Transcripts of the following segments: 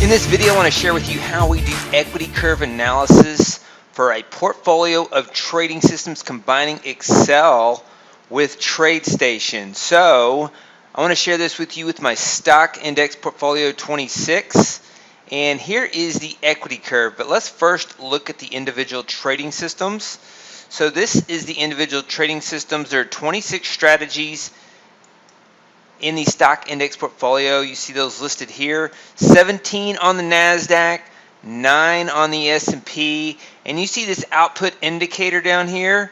In this video, I want to share with you how we do equity curve analysis for a portfolio of trading systems combining Excel with Tradestation. So I want to share this with you with my stock index portfolio 26. And here is the equity curve. But let's first look at the individual trading systems. So this is the individual trading systems. There are 26 strategies in the stock index portfolio. You see those listed here. 17 on the NASDAQ, 9 on the S&P, and you see this output indicator down here.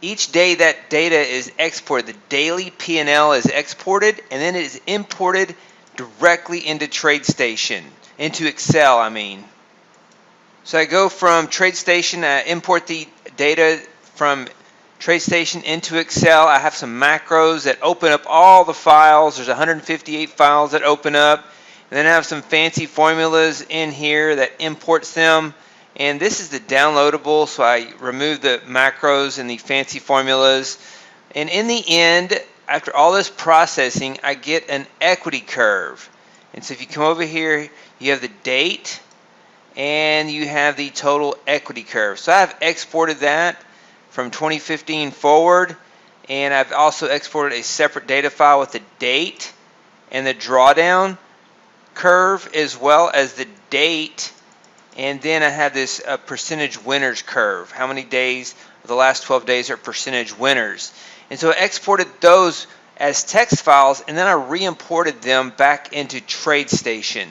Each day that data is exported. The daily P&L is exported, and then it is imported directly into Tradestation, into Excel, I mean. So I go from Tradestation, I import the data from Tradestation into Excel. I have some macros that open up all the files. There's 158 files that open up. And then I have some fancy formulas in here that imports them. And this is the downloadable, so I remove the macros and the fancy formulas. And in the end, after all this processing, I get an equity curve. And so if you come over here, you have the date and you have the total equity curve. So I've exported that from 2015 forward, and I've also exported a separate data file with the date and the drawdown curve as well as the date, and then I have this percentage winners curve. How many days of the last 12 days are percentage winners? And so I exported those as text files, and then I re-imported them back into Tradestation.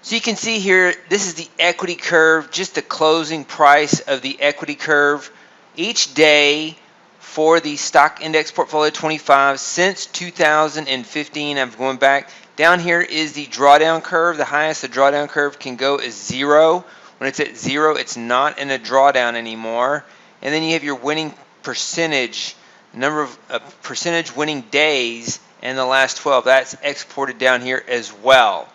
So you can see here, this is the equity curve, just the closing price of the equity curve each day for the stock index portfolio 25 since 2015. I'm going back. Down here is the drawdown curve. The highest the drawdown curve can go is 0. When it's at 0, it's not in a drawdown anymore. And then you have your winning percentage, number of percentage winning days in the last 12. That's exported down here as well.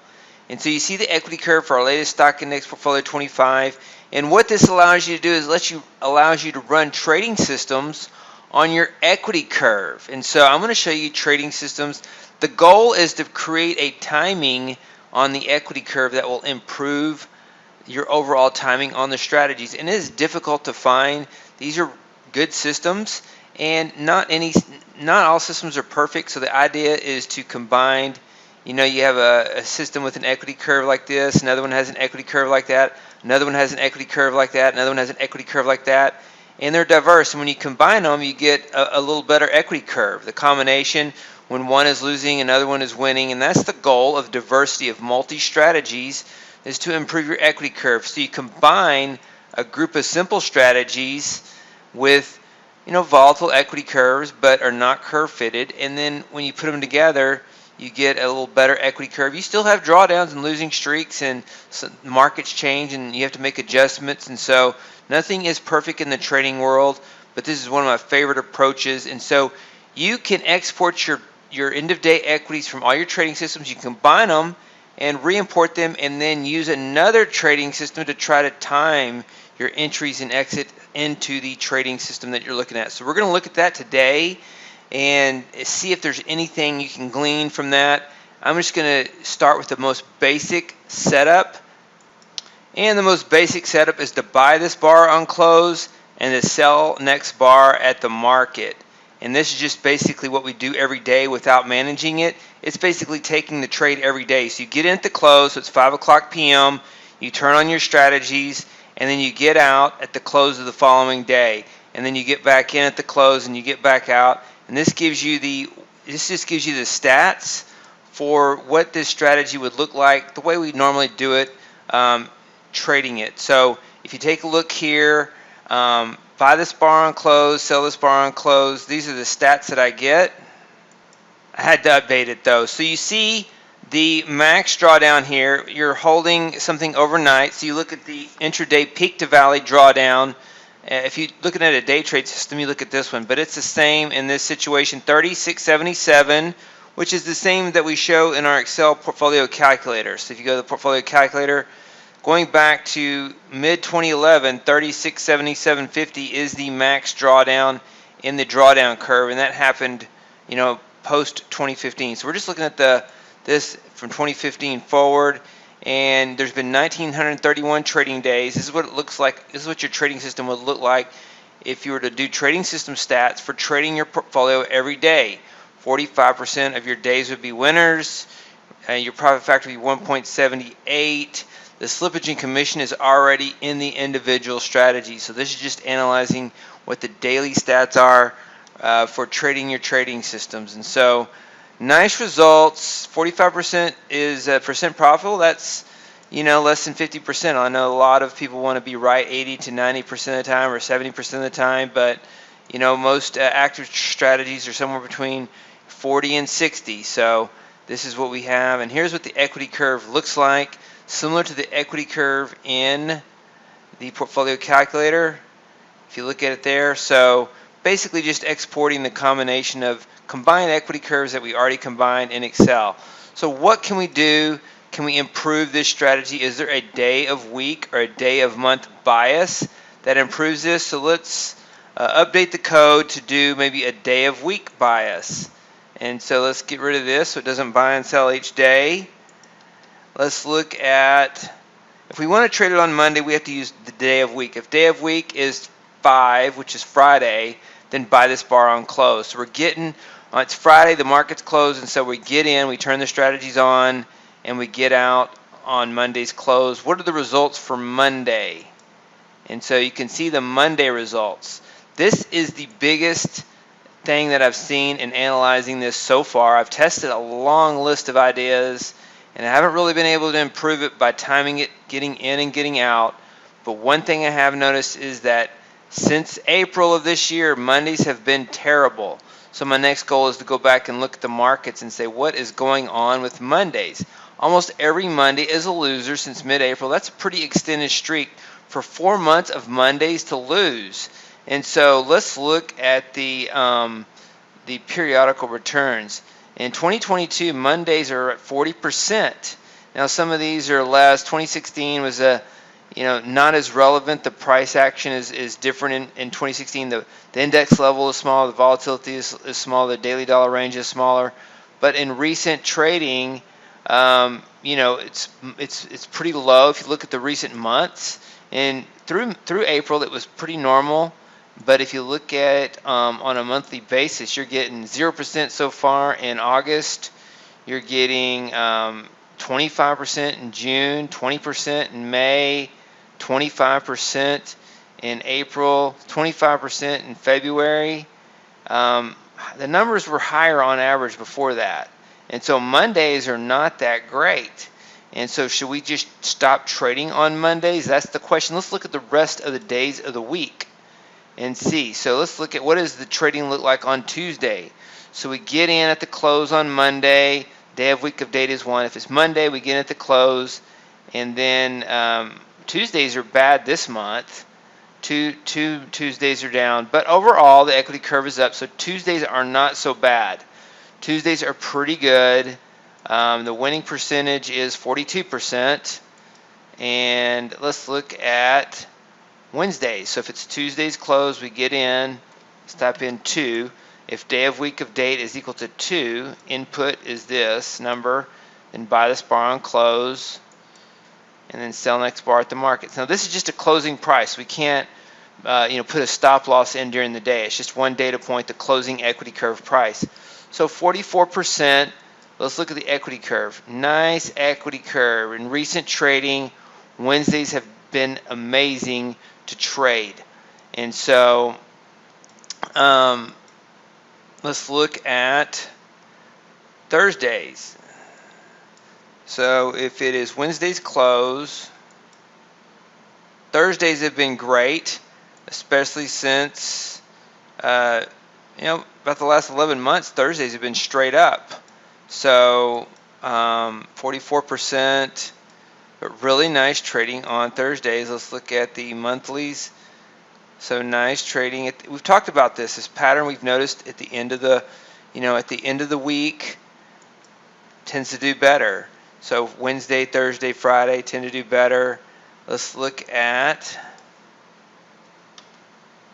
And so you see the equity curve for our latest stock index portfolio 25. And what this allows you to do is allows you to run trading systems on your equity curve. And so I'm going to show you trading systems. The goal is to create a timing on the equity curve that will improve your overall timing on the strategies. And it is difficult to find. These are good systems, and not all systems are perfect. So the idea is to combine. You know, you have a system with an equity curve like this, another one has an equity curve like that, another one has an equity curve like that, another one has an equity curve like that, and they're diverse. And when you combine them, you get a little better equity curve. The combination, when one is losing, another one is winning, and that's the goal of diversity of multi-strategies, is to improve your equity curve. So you combine a group of simple strategies with, you know, volatile equity curves, but are not curve fitted, and then when you put them together, you get a little better equity curve. You still have drawdowns and losing streaks, and markets change, and you have to make adjustments. And so nothing is perfect in the trading world, but this is one of my favorite approaches. And so you can export your end-of-day equities from all your trading systems. You combine them and re-import them, and then use another trading system to try to time your entries and exit into the trading system that you're looking at. So we're going to look at that today and see if there's anything you can glean from that. I'm just going to start with the most basic setup. And the most basic setup is to buy this bar on close and to sell next bar at the market. And this is just basically what we do every day without managing it. It's basically taking the trade every day. So you get in at the close, so it's 5 o'clock p.m., you turn on your strategies, and then you get out at the close of the following day. And then you get back in at the close and you get back out. And this just gives you the stats for what this strategy would look like, the way we normally do it, trading it. So if you take a look here, buy this bar on close, sell this bar on close. These are the stats that I get. I had to update it though. So you see the max drawdown here. You're holding something overnight. So you look at the intraday peak to valley drawdown. If you're looking at a day trade system, you look at this one, but it's the same in this situation, 3677, which is the same that we show in our Excel portfolio calculator. So if you go to the portfolio calculator, going back to mid-2011, 3677.50 is the max drawdown in the drawdown curve, and that happened, post 2015. So we're just looking at this from 2015 forward, and there's been 1,931 trading days. This is what it looks like. This is what your trading system would look like if you were to do trading system stats for trading your portfolio every day. 45% of your days would be winners. Your profit factor would be 1.78. The slippage and commission is already in the individual strategy. So this is just analyzing what the daily stats are for trading your trading systems. And so nice results. 45% is percent profit. Well, that's less than 50%. I know a lot of people want to be right 80 to 90% of the time or 70% of the time, but most active strategies are somewhere between 40 and 60. So this is what we have, and here's what the equity curve looks like, similar to the equity curve in the portfolio calculator. If you look at it there, so basically just exporting the combination of combined equity curves that we already combined in Excel. So what can we do? Can we improve this strategy? Is there a day of week or a day of month bias that improves this? So let's update the code to do maybe a day of week bias. And so let's get rid of this so it doesn't buy and sell each day. Let's look at, if we want to trade it on Monday, we have to use the day of week. If day of week is 5, which is Friday, then buy this bar on close. So we're getting, it's Friday, the market's closed, and so we get in, we turn the strategies on, and we get out on Monday's close. What are the results for Monday? And so you can see the Monday results. This is the biggest thing that I've seen in analyzing this so far. I've tested a long list of ideas, and I haven't really been able to improve it by timing it, getting in and getting out. But one thing I have noticed is that since April of this year, Mondays have been terrible. So my next goal is to go back and look at the markets and say, what is going on with Mondays? Almost every Monday is a loser since mid-April. That's a pretty extended streak for 4 months of Mondays to lose. And so let's look at the periodical returns. In 2022, Mondays are at 40%. Now some of these are less. 2016 was not as relevant. The price action is different in 2016. The index level is smaller. The volatility is smaller. The daily dollar range is smaller. But in recent trading, it's pretty low. If you look at the recent months, and through April, it was pretty normal. But if you look at it on a monthly basis, you're getting 0% so far in August. You're getting 25% in June, 20% in May, 25% in April, 25% in February. The numbers were higher on average before that. And so Mondays are not that great. And so should we just stop trading on Mondays? That's the question. Let's look at the rest of the days of the week and see. So let's look at what does the trading look like on Tuesday. So we get in at the close on Monday. Day of week of date is 1. If it's Monday, we get in at the close. And then Tuesdays are bad this month. Two Tuesdays are down. But overall, the equity curve is up. So Tuesdays are not so bad. Tuesdays are pretty good. The winning percentage is 42%. And let's look at Wednesdays. So if it's Tuesday's close, we get in. Let's type in 2. If day of week of date is equal to 2, input is this number, then buy this bar on close, and then sell next bar at the market. Now this is just a closing price. We can't put a stop loss in during the day. It's just one data point, the closing equity curve price. So 44%. Let's look at the equity curve. Nice equity curve. In recent trading, Wednesdays have been amazing to trade. And so let's look at Thursdays. So if it is Wednesday's close, Thursdays have been great, especially since about the last 11 months, Thursdays have been straight up. So 44%, but really nice trading on Thursdays. Let's look at the monthlies. So nice trading. We've talked about this pattern we've noticed at the end of the week tends to do better. So Wednesday, Thursday, Friday tend to do better. Let's look at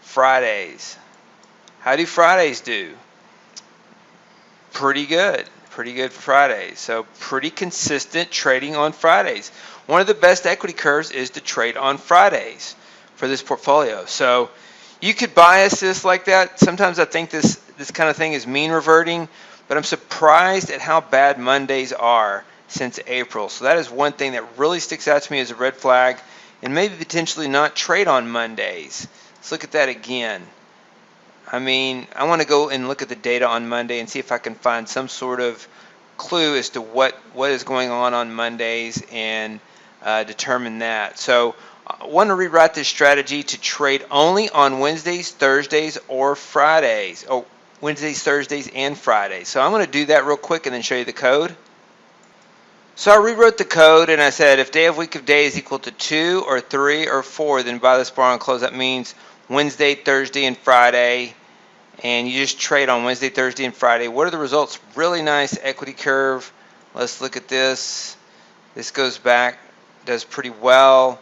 Fridays. How do Fridays do? Pretty good. Pretty good for Fridays. So pretty consistent trading on Fridays. One of the best equity curves is to trade on Fridays for this portfolio. So you could bias this like that. Sometimes I think this kind of thing is mean reverting, but I'm surprised at how bad Mondays are since April. So that is one thing that really sticks out to me as a red flag, and maybe potentially not trade on Mondays. Let's look at that again. I mean, I want to go and look at the data on Monday and see if I can find some sort of clue as to what is going on Mondays and determine that. So I want to rewrite this strategy to trade only on Wednesdays, Thursdays, or Fridays. Oh, Wednesdays, Thursdays, and Fridays. So I'm going to do that real quick and then show you the code. So I rewrote the code and I said if day of week of day is equal to 2 or 3 or 4, then buy this bar on close. That means Wednesday, Thursday, and Friday. And you just trade on Wednesday, Thursday, and Friday. What are the results? Really nice equity curve. Let's look at this. This goes back, does pretty well.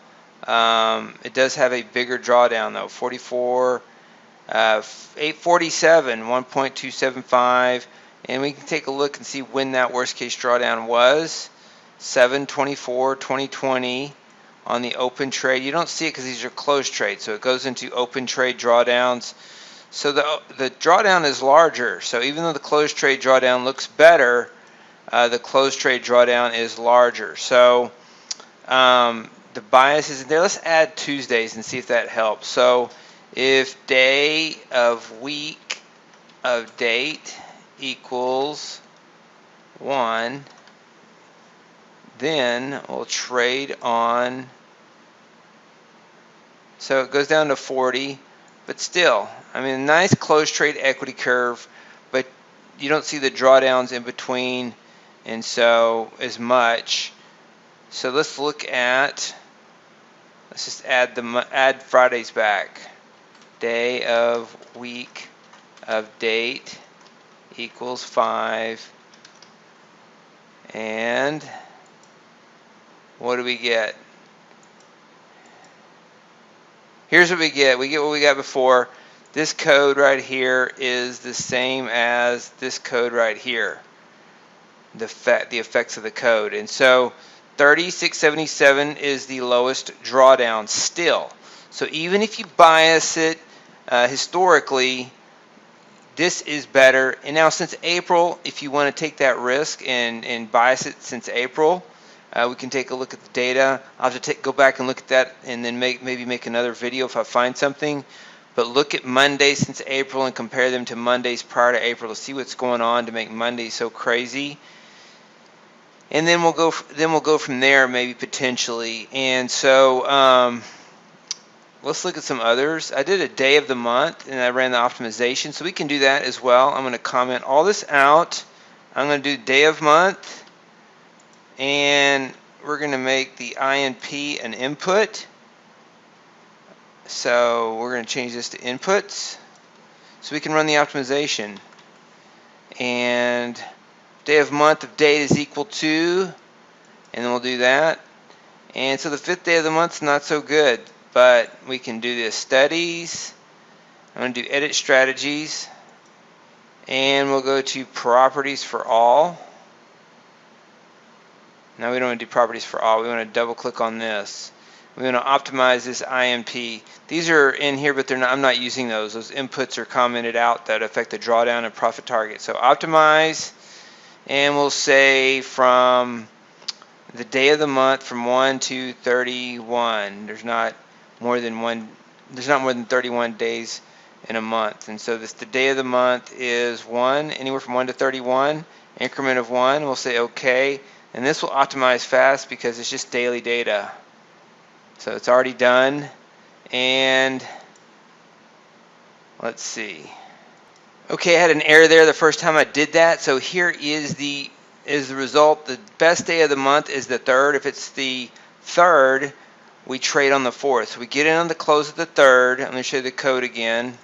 It does have a bigger drawdown though, 44, 847, 1.275. And we can take a look and see when that worst case drawdown was. 7/24/2020 on the open trade. You don't see it because these are closed trades, so it goes into open trade drawdowns. So the drawdown is larger. So even though the closed trade drawdown looks better, the closed trade drawdown is larger. So the bias isn't there. Let's add Tuesdays and see if that helps. So if day of week of date equals 1, then we'll trade on. So it goes down to 40. But still, I mean, a nice closed trade equity curve, but you don't see the drawdowns in between, and so as much. So let's look at. Let's just add Fridays back. Day of week of date equals 5, and what do we get? Here's what we get. We get what we got before. This code right here is the same as this code right here. The effects of the code. And so 3677 is the lowest drawdown still. So even if you bias it historically, this is better. And now since April, if you want to take that risk and bias it since April, we can take a look at the data. I'll have to go back and look at that and then maybe make another video if I find something. But look at Mondays since April and compare them to Mondays prior to April to see what's going on to make Mondays so crazy. And then we'll go from there maybe potentially. And so let's look at some others. I did a day of the month and I ran the optimization, so we can do that as well. I'm going to comment all this out. I'm going to do day of month. And we're going to make the INP an input. So we're going to change this to inputs so we can run the optimization. And day of month of date is equal to, and then we'll do that. And so the 5th day of the month is not so good, but we can do this studies. I'm going to do edit strategies. And we'll go to properties for all. Now we don't want to do properties for all. We want to double click on this. We want to optimize this IMP. These are in here, but I'm not using those. Those inputs are commented out that affect the drawdown and profit target. So optimize, and we'll say from the day of the month from 1 to 31. There's not more than 31 days in a month. And so the day of the month is 1, anywhere from 1 to 31, increment of 1. We'll say OK. And this will optimize fast because it's just daily data. So it's already done. And let's see. Okay, I had an error there the first time I did that. So here is the result. The best day of the month is the 3rd. If it's the 3rd, we trade on the 4th. So we get in on the close of the 3rd. I'm going to show you the code again.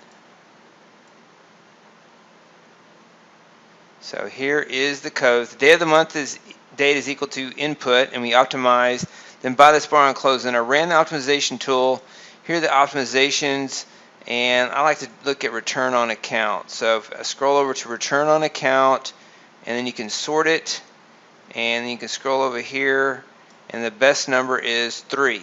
So here is the code. The day of the month is date is equal to input, and we optimize. Then buy this bar on close. And I ran the optimization tool. Here are the optimizations, and I like to look at return on account. So if I scroll over to return on account, and then you can sort it, and you can scroll over here, and the best number is 3.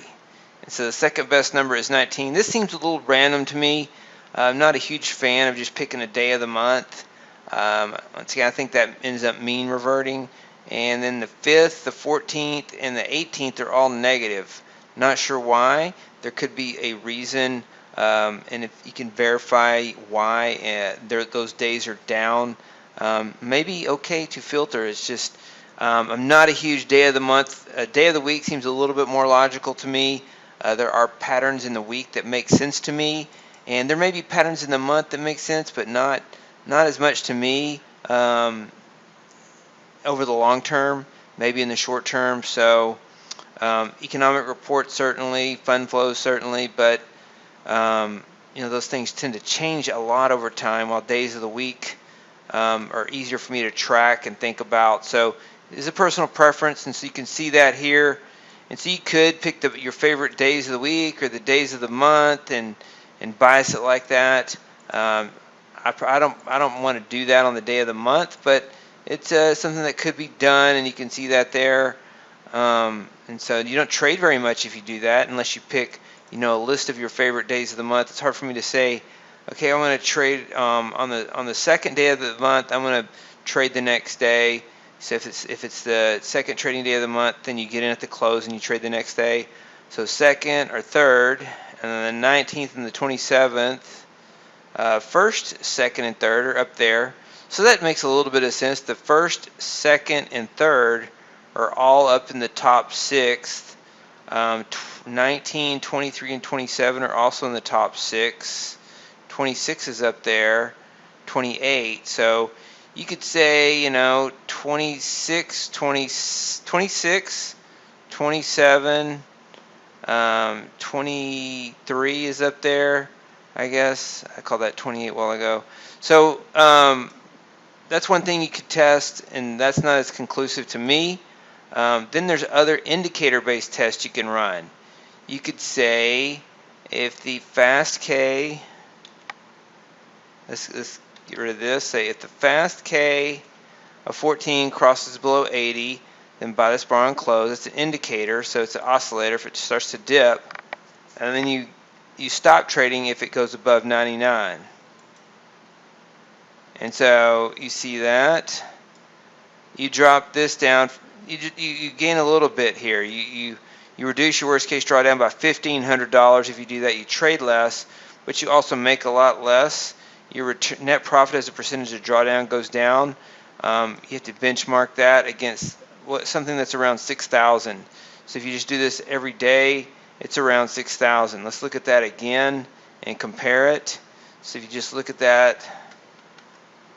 And so the second best number is 19. This seems a little random to me. I'm not a huge fan of just picking a day of the month. Once again, I think that ends up mean reverting. And then the 5th, the 14th, and the 18th are all negative. Not sure why. There could be a reason, and if you can verify why those days are down, maybe okay to filter. It's just I'm not a huge day of the month. A day of the week seems a little bit more logical to me. There are patterns in the week that make sense to me, and there may be patterns in the month that make sense, but not as much to me over the long term, maybe in the short term. So economic reports certainly, fund flows certainly, but those things tend to change a lot over time, while days of the week are easier for me to track and think about. So it's a personal preference, and so you can see that here. And so you could pick your favorite days of the week or the days of the month and bias it like that. I don't want to do that on the day of the month, but it's something that could be done, and you can see that there. And so you don't trade very much if you do that, unless you pick a list of your favorite days of the month. It's hard for me to say, okay, I'm going to trade on the second day of the month. I'm going to trade the next day. So if it's the second trading day of the month, then you get in at the close and you trade the next day. So second or third, and then the 19th and the 27th, first, second, and third are up there. So that makes a little bit of sense. The first, second, and third are all up in the top 6. 19, 23, and 27 are also in the top 6. 26 is up there. 28. So you could say, 26, 26, 27, 23 is up there, I guess. I called that 28 a while ago. So that's one thing you could test, and that's not as conclusive to me. Then there's other indicator-based tests you can run. You could say if the fast K, let's get rid of this, say if the fast K of 14 crosses below 80, then buy this bar on close. It's an indicator, so it's an oscillator if it starts to dip. And then you stop trading if it goes above 99. And so you see that. You drop this down. You gain a little bit here. You reduce your worst case drawdown by $1,500 if you do that. You trade less, but you also make a lot less. Your net profit as a percentage of drawdown goes down. You have to benchmark that against something that's around 6,000. So if you just do this every day, it's around 6,000. Let's look at that again and compare it. So if you just look at that,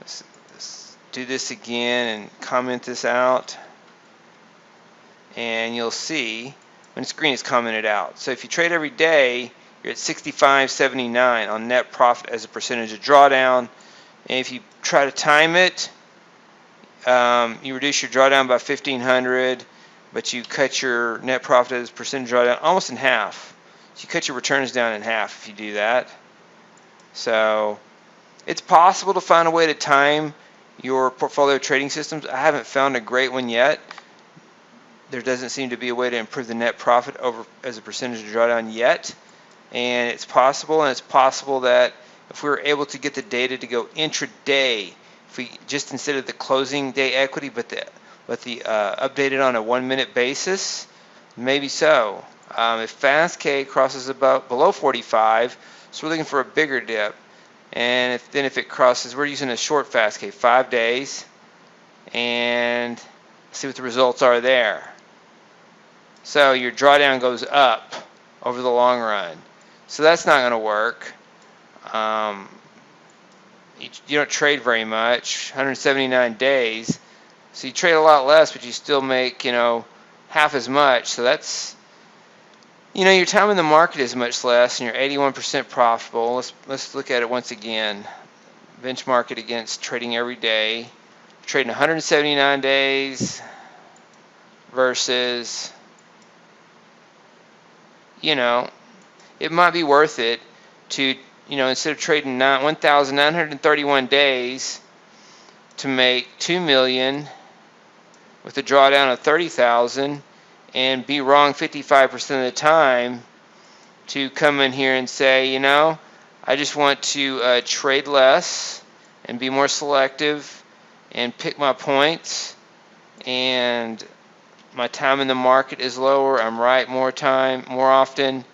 let's do this again and comment this out, and you'll see when it's green, it's commented out. So if you trade every day, you're at 65.79 on net profit as a percentage of drawdown. And if you try to time it, you reduce your drawdown by 1,500, but you cut your net profit as a percentage of drawdown almost in half. So you cut your returns down in half if you do that. So it's possible to find a way to time your portfolio trading systems. I haven't found a great one yet. There doesn't seem to be a way to improve the net profit as a percentage of drawdown yet. And it's possible that if we were able to get the data to go intraday, if we just instead of the closing day equity, but the updated on a 1 minute basis, maybe so. If fast K crosses below 45, so we're looking for a bigger dip. And if it crosses, we're using a short fast K, 5 days, and see what the results are there. So your drawdown goes up over the long run. So that's not going to work. You don't trade very much, 179 days. So you trade a lot less, but you still make, half as much. So that's, your time in the market is much less, and you're 81% profitable. Let's look at it once again. Benchmark it against trading every day. Trading 179 days versus, it might be worth it to, instead of trading 1,931 days, to make 2 million with a drawdown of 30,000 and be wrong 55% of the time, to come in here and say, you know, I just want to trade less and be more selective and pick my points, and my time in the market is lower. I'm right more often,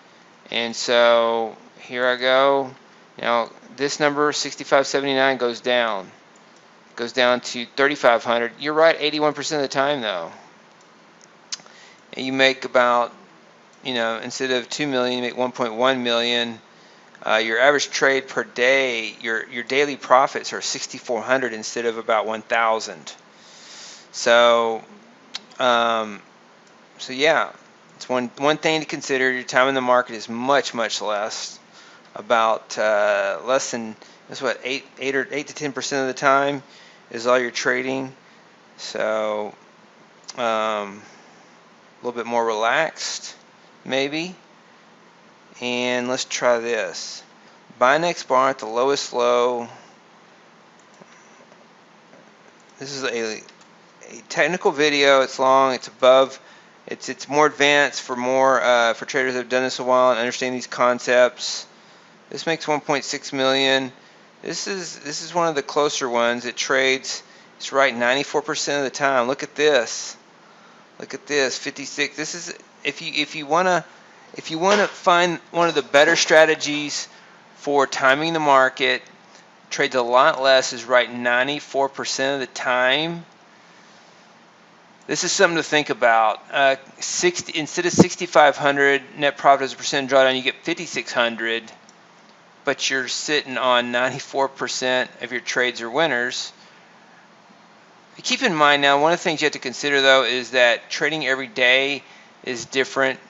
and so here I go. Now this number 6579 goes down to 3,500. You're right 81% of the time though. And you make about, you know, instead of 2 million, you make 1.1 million. Your average trade per day, your daily profits are 6,400 instead of about 1,000. So, so yeah, it's one thing to consider. Your time in the market is much less, about less than, that's what, 8 to 10% of the time is all your trading. So, a little bit more relaxed, maybe. And let's try this. Buy next bar at the lowest low. This is a technical video. It's long. It's above. It's more advanced for for traders that have done this a while and understand these concepts. This makes 1.6 million. This is one of the closer ones. It trades. It's right 94% of the time. Look at this. Look at this. 56. This is if you wanna find one of the better strategies for timing the market, trades a lot less, is right 94% of the time. This is something to think about. Instead of 6,500 net profit as a percent drawdown, you get 5,600, but you're sitting on 94% of your trades are winners. Keep in mind now, one of the things you have to consider though is that trading every day is different.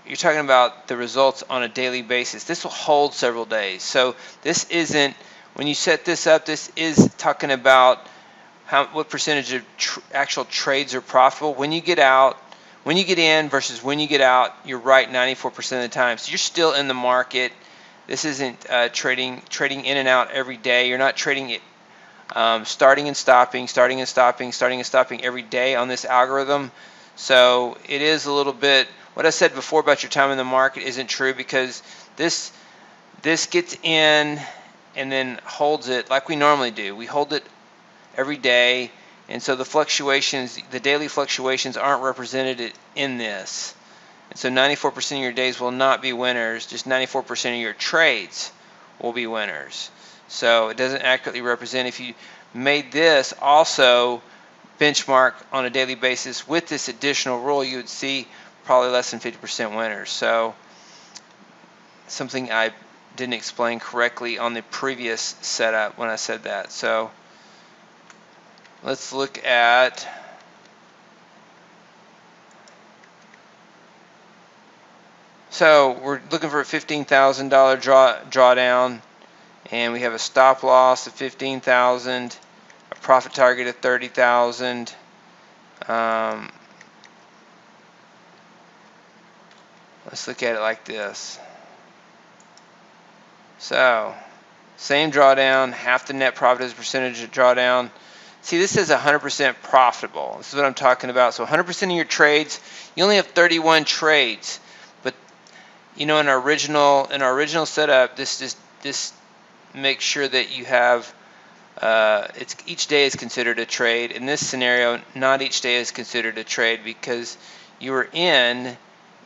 You're talking about the results on a daily basis. This will hold several days. So this isn't, when you set this up, this is talking about what percentage of actual trades are profitable. When you get in versus when you get out, you're right 94% of the time. So you're still in the market. This isn't trading in and out every day. You're not trading it starting and stopping every day on this algorithm. So it is a little bit, what I said before about your time in the market isn't true, because this gets in and then holds it like we normally do. We hold it every day, and so the fluctuations, the daily fluctuations, aren't represented in this. And so 94% of your days will not be winners, just 94% of your trades will be winners. So it doesn't accurately represent. If you made this also benchmark on a daily basis with this additional rule, you would see probably less than 50% winners. So something I didn't explain correctly on the previous setup when I said that. So let's look at we're looking for a $15,000 drawdown, and we have a stop loss of 15,000, a profit target of 30,000. Let's look at it like this. So, same drawdown, half the net profit as a percentage of drawdown. See, this is 100% profitable. This is what I'm talking about. So 100% of your trades, you only have 31 trades. But you know, in our original setup, this makes sure that you have each day is considered a trade. In this scenario, not each day is considered a trade, because you are in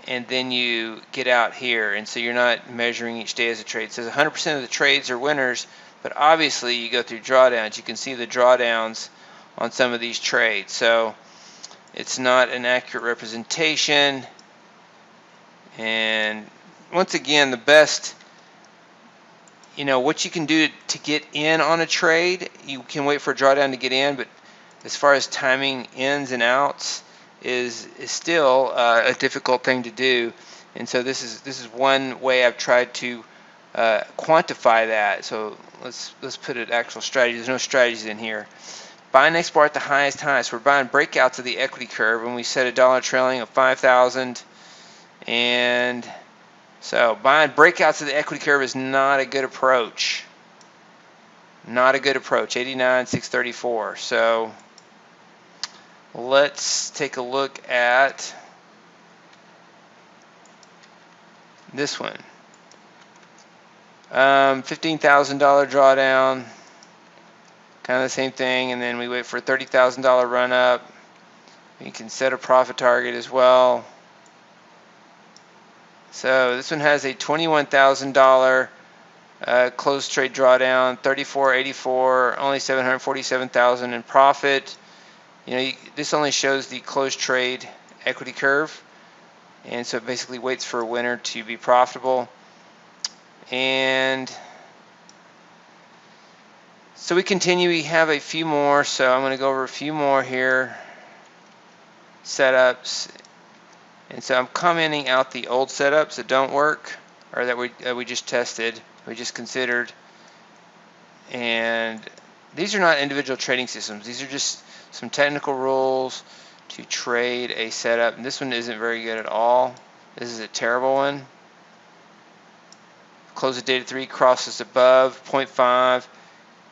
and then you get out here, and so you're not measuring each day as a trade. It says 100% of the trades are winners, but obviously you go through drawdowns. You can see the drawdowns on some of these trades, so it's not an accurate representation. And once again, the best, you know, what you can do to get in on a trade, you can wait for a drawdown to get in, but as far as timing ins and outs is still a difficult thing to do. And so this is one way I've tried to quantify that. So let's put an actual strategy. There's no strategies in here. Buy next bar at the highest high. So we're buying breakouts of the equity curve, and we set a dollar trailing of 5,000. And so buying breakouts of the equity curve is not a good approach. Not a good approach. 89,634. So let's take a look at this one. $15,000 drawdown, kind of the same thing, and then we wait for a $30,000 run up. You can set a profit target as well. So this one has a $21,000 closed trade drawdown, 34.84, only 747,000 in profit. This only shows the closed trade equity curve, and so it basically waits for a winner to be profitable. And so we continue. We have a few more, so I'm going to go over a few more here, setups. And so I'm commenting out the old setups that don't work, or that we just tested, we just considered. And these are not individual trading systems. These are just some technical rules to trade a setup. And this one isn't very good at all. This is a terrible one. Close at data 3, crosses above 0.5,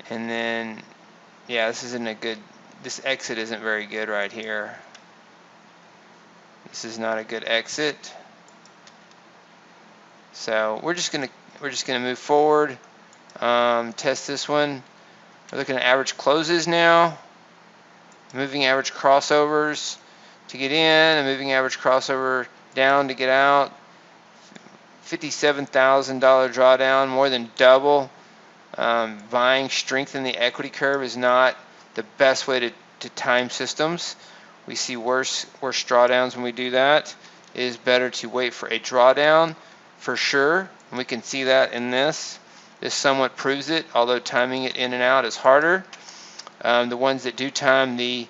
and then yeah, this isn't a good. This exit isn't very good right here. This is not a good exit. So we're just gonna move forward. Test this one. We're looking at average closes now. Moving average crossovers to get in, and moving average crossover down to get out. $57,000 drawdown, more than double. Buying strength in the equity curve is not the best way to time systems. We see worse drawdowns when we do that. It is better to wait for a drawdown for sure, and we can see that in this. This somewhat proves it, although timing it in and out is harder. The ones that do time the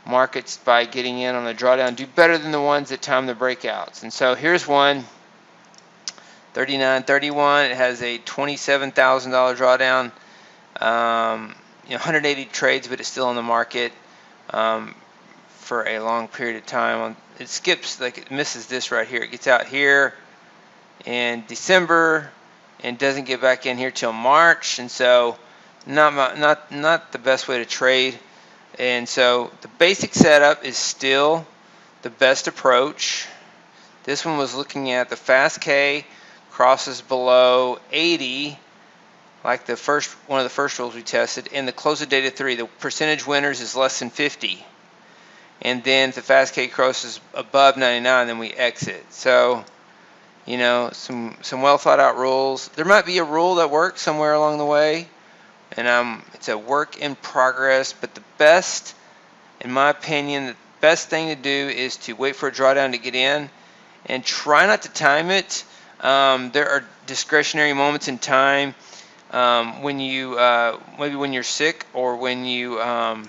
markets by getting in on a drawdown do better than the ones that time the breakouts. And so here's one. 39.31. It has a $27,000 drawdown. 180 trades, but it's still on the market for a long period of time. It skips, like it misses this right here. It gets out here in December and doesn't get back in here till March, and so not the best way to trade. And so the basic setup is still the best approach. This one was looking at the fast K crosses below 80, like one of the first rules we tested, and the close of data 3, the percentage winners is less than 50. And then if the fast K crosses above 99, then we exit. So, some well thought out rules. There might be a rule that works somewhere along the way, and it's a work in progress. But the best, in my opinion, the best thing to do is to wait for a drawdown to get in, and try not to time it. There are discretionary moments in time when you maybe when you're sick, or when you're out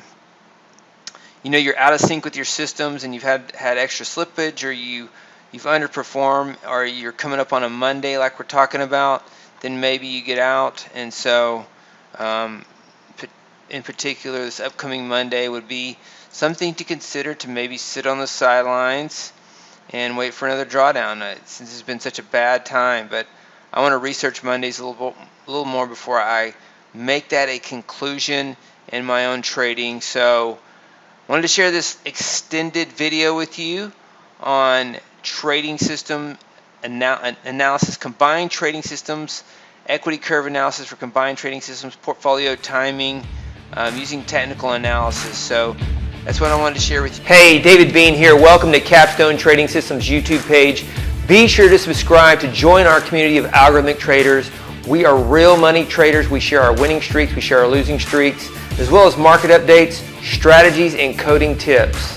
of sync with your systems, and you've had extra slippage, or you've underperformed, or you're coming up on a Monday like we're talking about, then maybe you get out. And so in particular, this upcoming Monday would be something to consider, to maybe sit on the sidelines and wait for another drawdown, since it's been such a bad time. But I want to research Mondays a little more before I make that a conclusion in my own trading. So I wanted to share this extended video with you on trading system analysis, combined trading systems, equity curve analysis for combined trading systems, portfolio timing, using technical analysis. So that's what I wanted to share with you. Hey, David Bean here. Welcome to Capstone Trading Systems YouTube page. Be sure to subscribe to join our community of algorithmic traders. We are real money traders. We share our winning streaks, we share our losing streaks, as well as market updates, strategies, and coding tips.